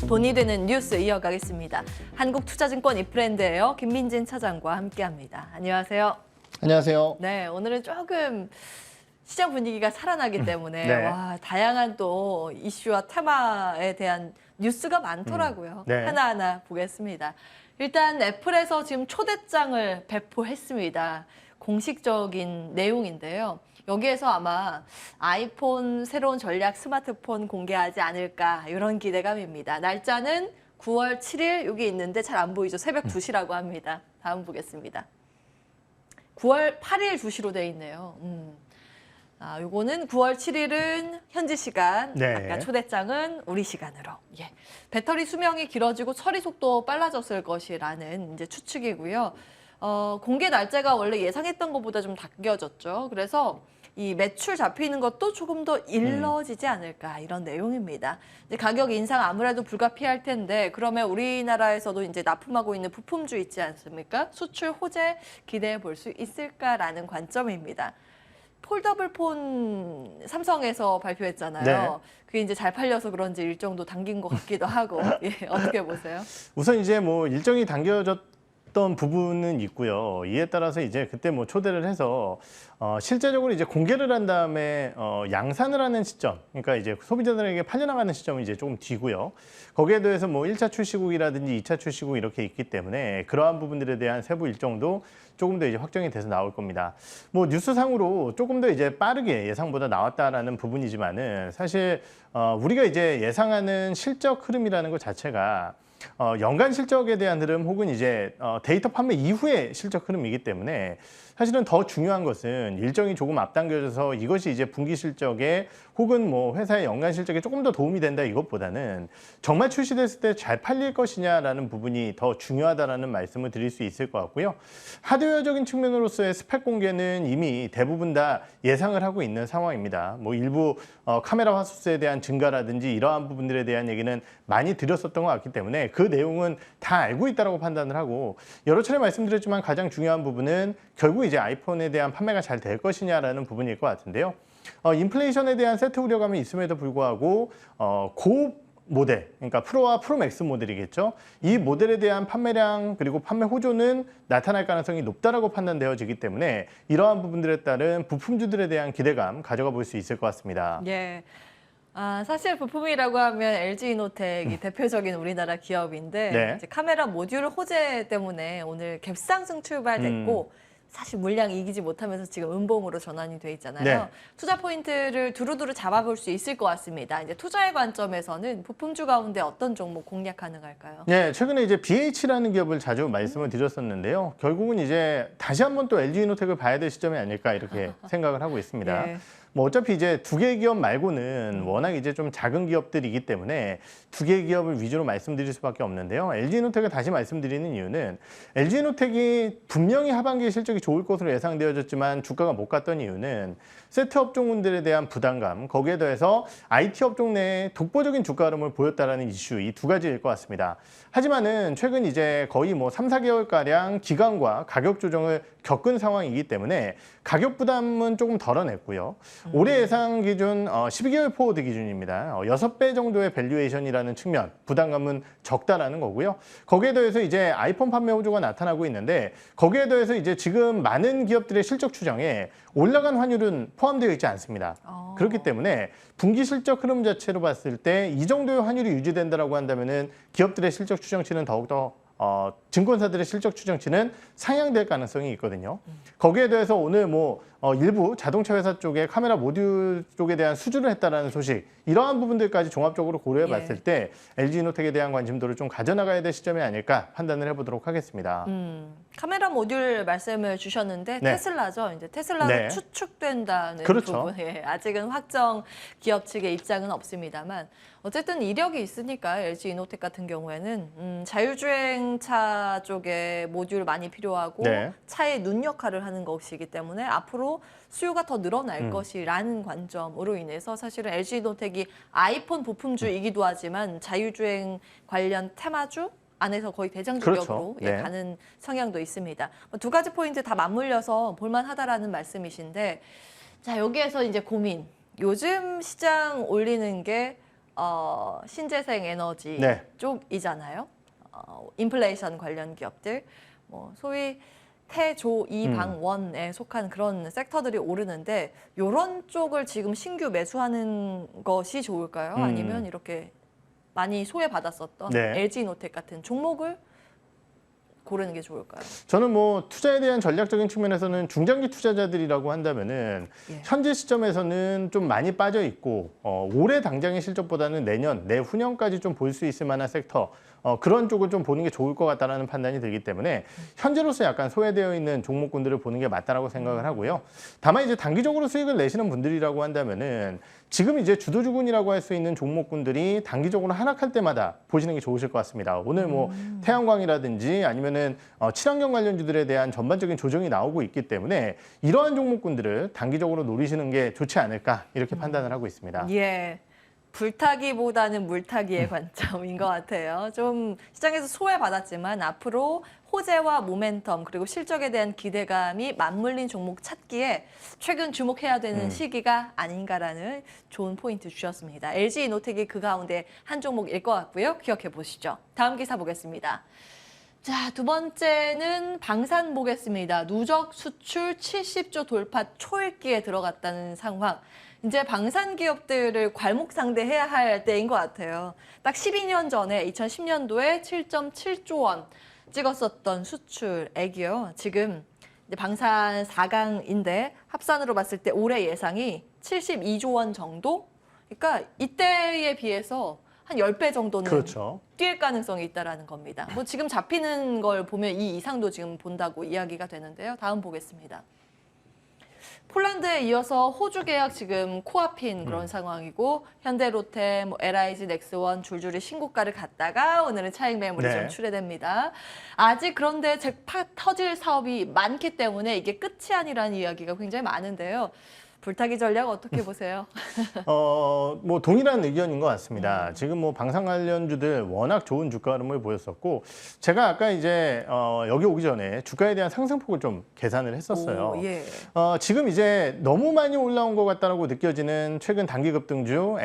돈이 되는 뉴스 이어가겠습니다. 한국투자증권 이프랜드예요. 김민진 차장과 함께합니다. 안녕하세요. 안녕하세요. 네, 오늘은 조금 시장 분위기가 살아나기 때문에 네. 와, 다양한 또 이슈와 테마에 대한 뉴스가 많더라고요. 네. 하나하나 보겠습니다. 일단 애플에서 지금 초대장을 배포했습니다. 공식적인 내용인데요. 여기에서 아마 아이폰 새로운 전략 스마트폰 공개하지 않을까 이런 기대감입니다. 날짜는 9월 7일 여기 있는데 잘 안 보이죠? 새벽 2시라고 합니다. 다음 보겠습니다. 9월 8일 2시로 돼 있네요. 요거는 9월 7일은 현지 시간, 네. 아까 초대장은 우리 시간으로. 예. 배터리 수명이 길어지고 처리 속도 빨라졌을 것이라는 이제 추측이고요. 공개 날짜가 원래 예상했던 것보다 좀 당겨졌죠. 그래서 이 매출 잡히는 것도 조금 더 일러지지 않을까 이런 내용입니다. 이제 가격 인상 아무래도 불가피할 텐데 그러면 우리나라에서도 이제 납품하고 있는 부품주 있지 않습니까? 수출 호재 기대해 볼 수 있을까라는 관점입니다. 폴더블 폰 삼성에서 발표했잖아요. 네. 그게 이제 잘 팔려서 그런지 일정도 당긴 것 같기도 하고 예, 어떻게 보세요? 우선 이제 뭐 일정이 당겨졌던 부분은 있고요. 이에 따라서 이제 그때 뭐 초대를 해서 실제적으로 이제 공개를 한 다음에 양산을 하는 시점, 그러니까 이제 소비자들에게 팔려나가는 시점은 이제 조금 뒤고요. 거기에 대해서 뭐 1차 출시국이라든지 2차 출시국 이렇게 있기 때문에 그러한 부분들에 대한 세부 일정도 조금 더 이제 확정이 돼서 나올 겁니다. 뭐 뉴스상으로 조금 더 이제 빠르게 예상보다 나왔다라는 부분이지만은 사실 우리가 이제 예상하는 실적 흐름이라는 것 자체가 연간 실적에 대한 흐름 혹은 이제 데이터 판매 이후의 실적 흐름이기 때문에 사실은 더 중요한 것은 일정이 조금 앞당겨져서 이것이 이제 분기 실적에 혹은 뭐 회사의 연간 실적에 조금 더 도움이 된다 이것보다는 정말 출시됐을 때 잘 팔릴 것이냐라는 부분이 더 중요하다라는 말씀을 드릴 수 있을 것 같고요. 하드웨어적인 측면으로서의 스펙 공개는 이미 대부분 다 예상을 하고 있는 상황입니다. 뭐 일부 카메라 화소수에 대한 증가라든지 이러한 부분들에 대한 얘기는 많이 드렸었던 것 같기 때문에 그 내용은 다 알고 있다라고 판단을 하고 여러 차례 말씀드렸지만 가장 중요한 부분은 결국 이제 아이폰에 대한 판매가 잘 될 것이냐라는 부분일 것 같은데요. 인플레이션에 대한 세트 우려감이 있음에도 불구하고 고 모델, 그러니까 프로와 프로맥스 모델이겠죠. 이 모델에 대한 판매량 그리고 판매 호조는 나타날 가능성이 높다라고 판단되어지기 때문에 이러한 부분들에 따른 부품주들에 대한 기대감 가져가 볼 수 있을 것 같습니다. 예. 사실 부품이라고 하면 LG이노텍이 대표적인 우리나라 기업인데 네. 이제 카메라 모듈 호재 때문에 오늘 갭상승 출발됐고 사실 물량 이기지 못하면서 지금 음봉으로 전환이 돼 있잖아요. 네. 투자 포인트를 두루두루 잡아볼 수 있을 것 같습니다. 이제 투자의 관점에서는 부품주 가운데 어떤 종목 공략 가능할까요? 네, 최근에 이제 BH라는 기업을 자주 말씀을 드렸었는데요. 결국은 이제 다시 한번 또 LG이노텍을 봐야 될 시점이 아닐까 이렇게 생각을 하고 있습니다. 예. 뭐 어차피 이제 두 개의 기업 말고는 워낙 이제 좀 작은 기업들이기 때문에 두 개의 기업을 위주로 말씀드릴 수밖에 없는데요. LG이노텍을 다시 말씀드리는 이유는 LG이노텍이 분명히 하반기에 실적이 좋을 것으로 예상되어졌지만 주가가 못 갔던 이유는 세트 업종군들에 대한 부담감, 거기에 더해서 IT 업종 내에 독보적인 주가 흐름을 보였다라는 이슈, 이 두 가지일 것 같습니다. 하지만은 최근 이제 거의 뭐 3, 4개월가량 기간과 가격 조정을 겪은 상황이기 때문에 가격 부담은 조금 덜어냈고요. 올해 예상 기준 12개월 포워드 기준입니다. 6배 정도의 밸류에이션이라는 측면, 부담감은 적다라는 거고요. 거기에 더해서 이제 아이폰 판매 호조가 나타나고 있는데 거기에 더해서 이제 지금 많은 기업들의 실적 추정에 올라간 환율은 포함되어 있지 않습니다. 그렇기 때문에 분기 실적 흐름 자체로 봤을 때 이 정도의 환율이 유지된다라고 한다면은 기업들의 실적 추정치는 더욱더 증권사들의 실적 추정치는 상향될 가능성이 있거든요. 거기에 대해서 오늘 뭐 일부 자동차 회사 쪽에 카메라 모듈 쪽에 대한 수주를 했다라는 소식, 이러한 부분들까지 종합적으로 고려해 봤을 때 LG이노텍에 대한 관심도를 좀 가져나가야 될 시점이 아닐까 판단을 해보도록 하겠습니다. 카메라 모듈 말씀을 주셨는데 네. 테슬라죠. 이제 테슬라도 네. 추측된다는 그렇죠. 부분. 예, 아직은 확정 기업 측의 입장은 없습니다만 어쨌든 이력이 있으니까 LG이노텍 같은 경우에는 자율주행차 쪽에 모듈 많이 필요하고 네. 차의 눈 역할을 하는 것이기 때문에 앞으로 수요가 더 늘어날 것이라는 관점으로 인해서 사실은 LG이노텍이 아이폰 부품주이기도 하지만 자율주행 관련 테마주 안에서 거의 대장주격으로 그렇죠. 네. 가는 성향도 있습니다. 두 가지 포인트 다 맞물려서 볼만하다라는 말씀이신데, 자 여기에서 이제 고민. 요즘 시장 올리는 게 신재생 에너지 네. 쪽이잖아요. 인플레이션 관련 기업들, 뭐 소위 태조 이방원에 속한 그런 섹터들이 오르는데 이런 쪽을 지금 신규 매수하는 것이 좋을까요? 아니면 이렇게 많이 소외받았었던 네. LG노텍 같은 종목을 고르는 게 좋을까요? 저는 뭐 투자에 대한 전략적인 측면에서는 중장기 투자자들이라고 한다면은 예. 현재 시점에서는 좀 많이 빠져 있고 올해 당장의 실적보다는 내년, 내후년까지 좀 볼 수 있을 만한 섹터 그런 쪽을 좀 보는 게 좋을 것 같다라는 판단이 들기 때문에 현재로서 약간 소외되어 있는 종목군들을 보는 게 맞다라고 생각을 하고요. 다만 이제 단기적으로 수익을 내시는 분들이라고 한다면은 지금 이제 주도주군이라고 할 수 있는 종목군들이 단기적으로 하락할 때마다 보시는 게 좋으실 것 같습니다. 오늘 뭐 태양광이라든지 아니면은 친환경 관련주들에 대한 전반적인 조정이 나오고 있기 때문에 이러한 종목군들을 단기적으로 노리시는 게 좋지 않을까 이렇게 판단을 하고 있습니다. 예. 불타기보다는 물타기의 관점인 것 같아요. 좀 시장에서 소외받았지만 앞으로 호재와 모멘텀 그리고 실적에 대한 기대감이 맞물린 종목 찾기에 최근 주목해야 되는 시기가 아닌가라는 좋은 포인트 주셨습니다. LG이노텍이 그 가운데 한 종목일 것 같고요. 기억해 보시죠. 다음 기사 보겠습니다. 자, 두 번째는 방산 보겠습니다. 누적 수출 70조 돌파 초읽기에 들어갔다는 상황. 이제 방산 기업들을 괄목상대해야 할 때인 것 같아요. 딱 12년 전에 2010년도에 7.7조 원 찍었었던 수출액이요. 지금 이제 방산 4강인데 합산으로 봤을 때 올해 예상이 72조 원 정도? 그러니까 이때에 비해서 한 10배 정도는 그렇죠. 뛸 가능성이 있다라는 겁니다. 뭐 지금 잡히는 걸 보면 이 이상도 지금 본다고 이야기가 되는데요. 다음 보겠습니다. 폴란드에 이어서 호주 계약 지금 코앞인 그런 상황이고 현대로템, 뭐 LIG, 넥스원 줄줄이 신고가를 갔다가 오늘은 차익 매물이 네. 좀 출회됩니다. 아직 그런데 잭팟 터질 사업이 많기 때문에 이게 끝이 아니라는 이야기가 굉장히 많은데요. 불타기 전략 어떻게 보세요? 뭐 동일한 의견인 것 같습니다. 지금 뭐 방산 관련주들 워낙 좋은 주가 흐름을 보였었고 제가 아까 이제 여기 오기 전에 주가에 대한 상승폭을 좀 계산을 했었어요. 오, 예. 지금 이제 너무 많이 올라온 것 같다라고 느껴지는 최근 단기 급등주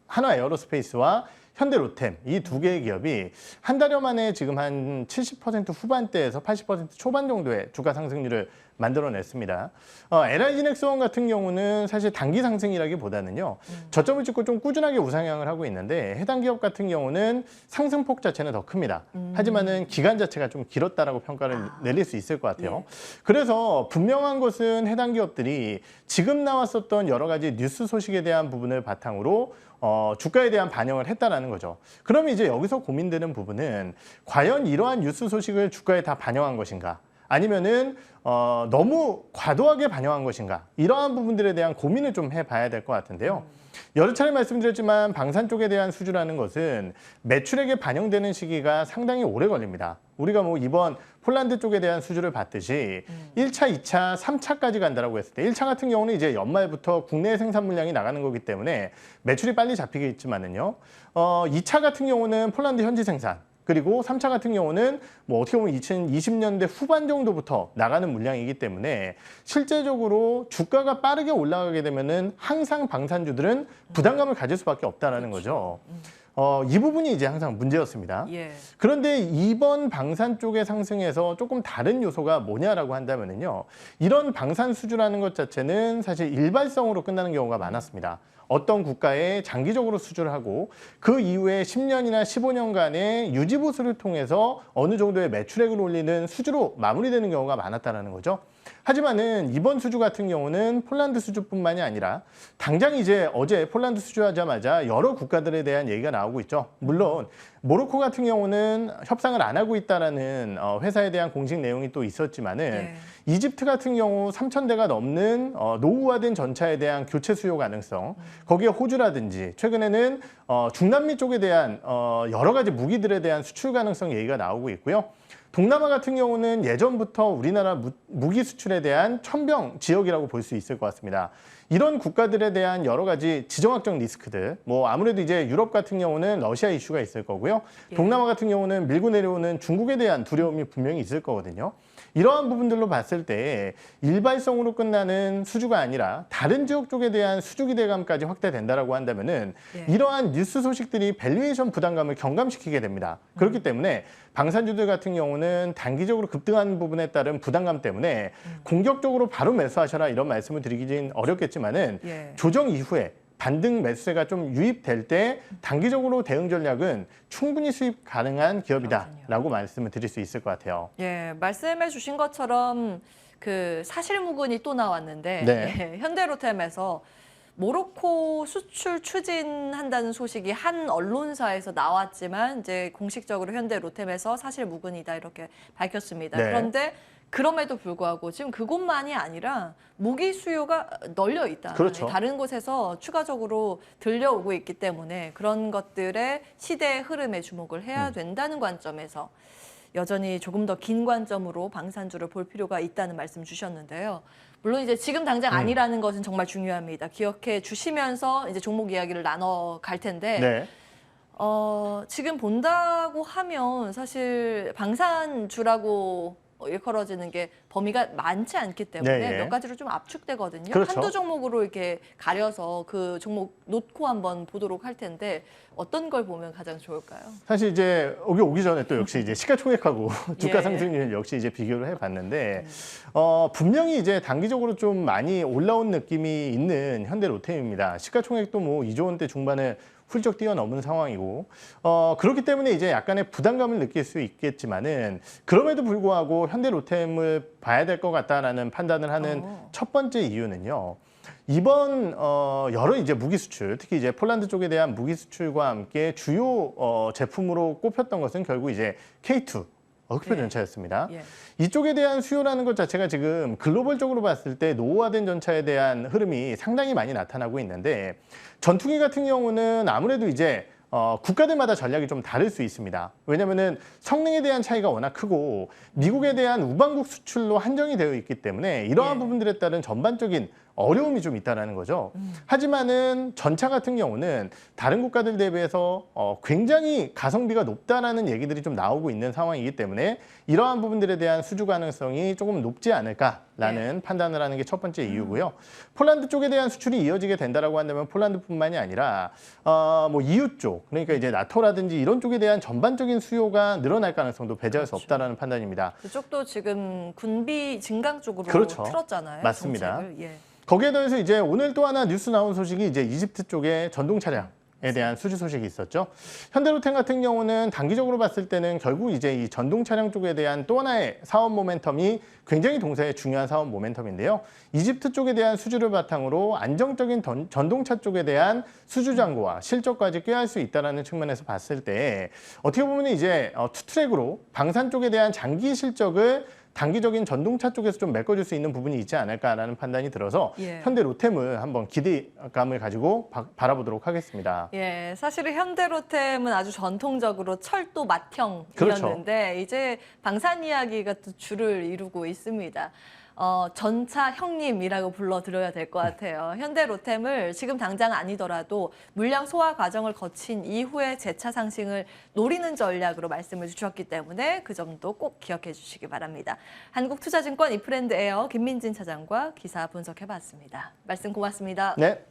한화 에어로스페이스와 현대로템 이 두 개의 기업이 한 달여 만에 지금 한 70% 후반대에서 80% 초반 정도의 주가 상승률을 만들어냈습니다. LIG 넥스원 같은 경우는 사실 단기 상승이라기보다는요. 저점을 찍고 좀 꾸준하게 우상향을 하고 있는데 해당 기업 같은 경우는 상승폭 자체는 더 큽니다. 하지만은 기간 자체가 좀 길었다라고 평가를 내릴 수 있을 것 같아요. 예. 그래서 분명한 것은 해당 기업들이 지금 나왔었던 여러 가지 뉴스 소식에 대한 부분을 바탕으로 주가에 대한 반영을 했다라는 거죠. 그러면 이제 여기서 고민되는 부분은 과연 이러한 뉴스 소식을 주가에 다 반영한 것인가? 아니면은 너무 과도하게 반영한 것인가? 이러한 부분들에 대한 고민을 좀 해봐야 될 것 같은데요. 여러 차례 말씀드렸지만 방산 쪽에 대한 수주라는 것은 매출액에 반영되는 시기가 상당히 오래 걸립니다. 우리가 뭐 이번 폴란드 쪽에 대한 수주를 봤듯이 1차, 2차, 3차까지 간다라고 했을 때 1차 같은 경우는 이제 연말부터 국내 생산 물량이 나가는 거기 때문에 매출이 빨리 잡히겠지만은요. 2차 같은 경우는 폴란드 현지 생산 그리고 3차 같은 경우는 뭐 어떻게 보면 2020년대 후반 정도부터 나가는 물량이기 때문에 실제적으로 주가가 빠르게 올라가게 되면은 항상 방산주들은 부담감을 가질 수밖에 없다라는 거죠. 이 부분이 이제 항상 문제였습니다. 예. 그런데 이번 방산 쪽의 상승에서 조금 다른 요소가 뭐냐라고 한다면은요. 이런 방산 수주라는 것 자체는 사실 일발성으로 끝나는 경우가 많았습니다. 어떤 국가에 장기적으로 수주를 하고 그 이후에 10년이나 15년간의 유지보수를 통해서 어느 정도의 매출액을 올리는 수주로 마무리되는 경우가 많았다는 거죠. 하지만은 이번 수주 같은 경우는 폴란드 수주뿐만이 아니라 당장 이제 어제 폴란드 수주하자마자 여러 국가들에 대한 얘기가 나오고 있죠. 물론 모로코 같은 경우는 협상을 안 하고 있다라는 회사에 대한 공식 내용이 또 있었지만은 예. 이집트 같은 경우 3,000대가 넘는 노후화된 전차에 대한 교체 수요 가능성, 거기에 호주라든지 최근에는 중남미 쪽에 대한 여러 가지 무기들에 대한 수출 가능성 얘기가 나오고 있고요. 동남아 같은 경우는 예전부터 우리나라 무기 수출에 대한 천병 지역이라고 볼 수 있을 것 같습니다. 이런 국가들에 대한 여러 가지 지정학적 리스크들, 뭐 아무래도 이제 유럽 같은 경우는 러시아 이슈가 있을 거고요. 예. 동남아 같은 경우는 밀고 내려오는 중국에 대한 두려움이 분명히 있을 거거든요. 이러한 부분들로 봤을 때 일발성으로 끝나는 수주가 아니라 다른 지역 쪽에 대한 수주 기대감까지 확대된다라고 한다면은 예. 이러한 뉴스 소식들이 밸류에이션 부담감을 경감시키게 됩니다. 그렇기 때문에 방산주들 같은 경우는 단기적으로 급등하는 부분에 따른 부담감 때문에 공격적으로 바로 매수하셔라 이런 말씀을 드리긴 어렵겠지만은 예. 조정 이후에 반등 매수세가 좀 유입될 때 단기적으로 대응 전략은 충분히 수입 가능한 기업이다라고 말씀을 드릴 수 있을 것 같아요. 예, 말씀해 주신 것처럼 그 사실무근이 또 나왔는데 네. 예, 현대로템에서 모로코 수출 추진한다는 소식이 한 언론사에서 나왔지만 이제 공식적으로 현대로템에서 사실무근이다 이렇게 밝혔습니다. 네. 그런데 그럼에도 불구하고 지금 그곳만이 아니라 무기 수요가 널려 있다. 그렇죠. 다른 곳에서 추가적으로 들려오고 있기 때문에 그런 것들의 시대의 흐름에 주목을 해야 된다는 관점에서 여전히 조금 더 긴 관점으로 방산주를 볼 필요가 있다는 말씀 주셨는데요. 물론 이제 지금 당장 아니라는 것은 정말 중요합니다. 기억해 주시면서 이제 종목 이야기를 나눠 갈 텐데 네. 지금 본다고 하면 사실 방산주라고 일컬어지는 게 범위가 많지 않기 때문에 네, 예. 몇 가지로 좀 압축되거든요. 그렇죠. 한두 종목으로 이렇게 가려서 그 종목 놓고 한번 보도록 할 텐데 어떤 걸 보면 가장 좋을까요? 사실 이제 여기 오기 전에 또 역시 이제 시가총액하고 주가 예. 상승률 역시 이제 비교를 해봤는데 분명히 이제 단기적으로 좀 많이 올라온 느낌이 있는 현대로템입니다. 시가총액도 뭐 2조 원대 중반을 훌쩍 뛰어넘은 상황이고 그렇기 때문에 이제 약간의 부담감을 느낄 수 있겠지만은 그럼에도 불구하고 현대로템을 봐야 될 것 같다라는 판단을 하는 첫 번째 이유는요. 이번 여러 이제 무기 수출, 특히 이제 폴란드 쪽에 대한 무기 수출과 함께 주요 제품으로 꼽혔던 것은 결국 이제 K2 흑표 네. 전차였습니다. 예. 이쪽에 대한 수요라는 것 자체가 지금 글로벌적으로 봤을 때 노후화된 전차에 대한 흐름이 상당히 많이 나타나고 있는데 전투기 같은 경우는 아무래도 이제 국가들마다 전략이 좀 다를 수 있습니다. 왜냐하면은 성능에 대한 차이가 워낙 크고 미국에 대한 우방국 수출로 한정이 되어 있기 때문에 이러한 예. 부분들에 따른 전반적인 어려움이 좀 있다라는 거죠. 하지만은 전차 같은 경우는 다른 국가들 대비해서 굉장히 가성비가 높다라는 얘기들이 좀 나오고 있는 상황이기 때문에 이러한 부분들에 대한 수주 가능성이 조금 높지 않을까라는 판단을 하는 게 첫 번째 이유고요. 폴란드 쪽에 대한 수출이 이어지게 된다라고 한다면 폴란드뿐만이 아니라 뭐 EU 쪽, 그러니까 이제 나토라든지 이런 쪽에 대한 전반적인 수요가 늘어날 가능성도 배제할 수 없다라는 판단입니다. 그쪽도 지금 군비 증강 쪽으로 그렇죠. 틀었잖아요. 맞습니다. 정책을. 예. 거기에 더해서 이제 오늘 또 하나 뉴스 나온 소식이 이제 이집트 쪽에 전동 차량에 대한 수주 소식이 있었죠. 현대로템 같은 경우는 단기적으로 봤을 때는 결국 이제 이 전동 차량 쪽에 대한 또 하나의 사업 모멘텀이 굉장히 동사의 중요한 사업 모멘텀인데요. 이집트 쪽에 대한 수주를 바탕으로 안정적인 전동차 쪽에 대한 수주 잔고와 실적까지 꾀할 수 있다는 측면에서 봤을 때 어떻게 보면 이제 투트랙으로 방산 쪽에 대한 장기 실적을 단기적인 전동차 쪽에서 좀 메꿔줄 수 있는 부분이 있지 않을까라는 판단이 들어서 예. 현대로템을 한번 기대감을 가지고 바라보도록 하겠습니다. 예, 사실은 현대로템은 아주 전통적으로 철도 맏형이었는데 그렇죠. 이제 방산 이야기가 또 줄을 이루고 있습니다. 전차 형님이라고 불러드려야 될 것 같아요. 현대로템을 지금 당장 아니더라도 물량 소화 과정을 거친 이후에 재차 상승을 노리는 전략으로 말씀을 주셨기 때문에 그 점도 꼭 기억해 주시기 바랍니다. 한국투자증권 이프랜드 에어 김민진 차장과 기사 분석해봤습니다. 말씀 고맙습니다. 네.